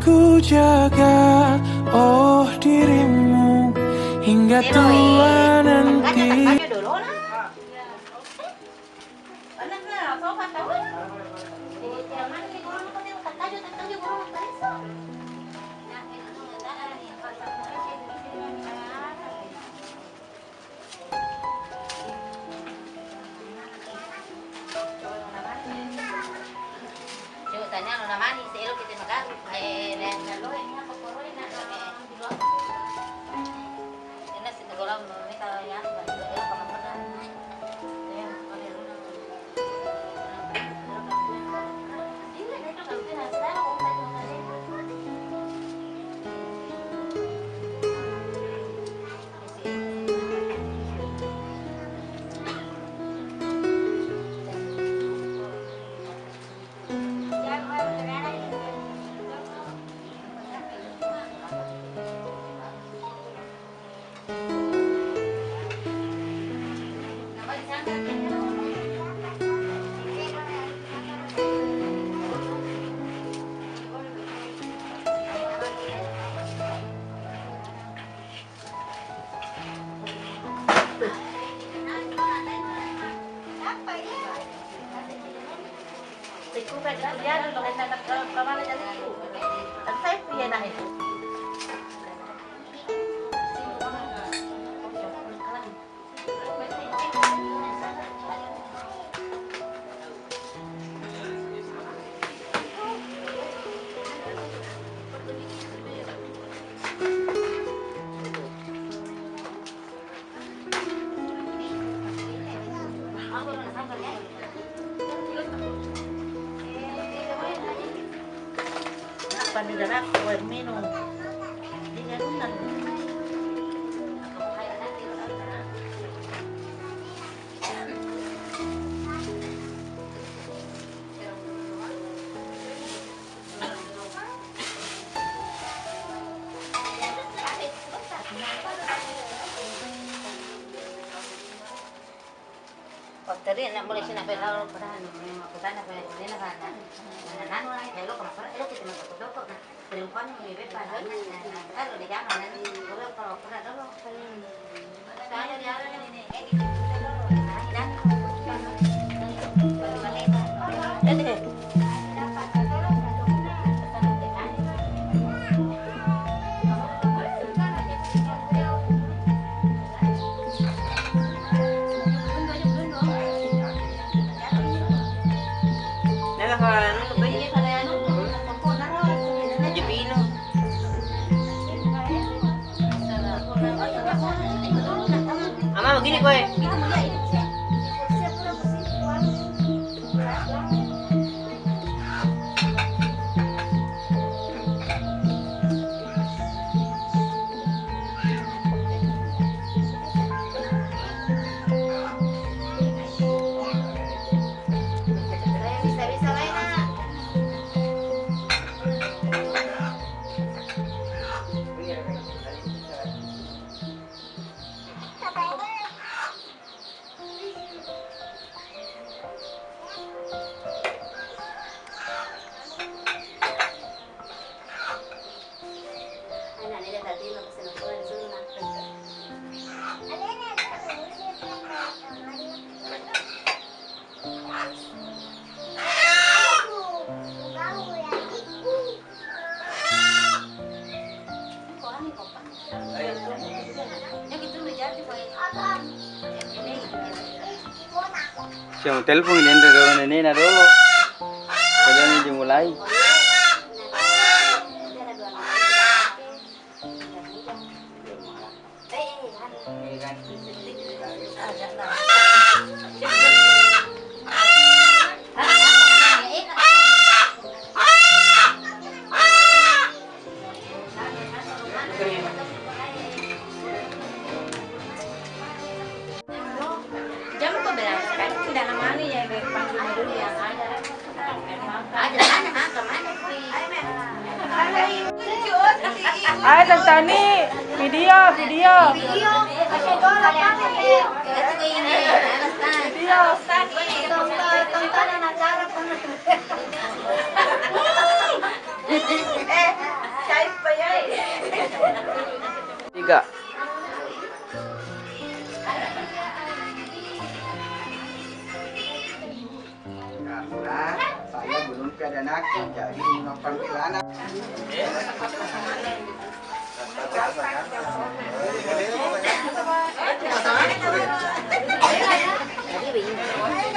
ku jaga oh dirimu hingga tua nanti. Pandidarat buat minum. Dia kan tadi nak boleh sih nak pelau peran, aku tanya apa ini nak kan, nanu lah, hello kamu peran, hello kita nak foto, perempuan yang lebih padat, kalau di jangan nanti kalau peran dulu, saya di awal ini, jadi begini kowe. Siang telepon ini orang ini nak dulu, kalau ini dimulai. Ay, Tani, video. Video. Tontonan acara Tiga. Karena saya belum ada anak, jadi memang panggil anak. Jadi begini.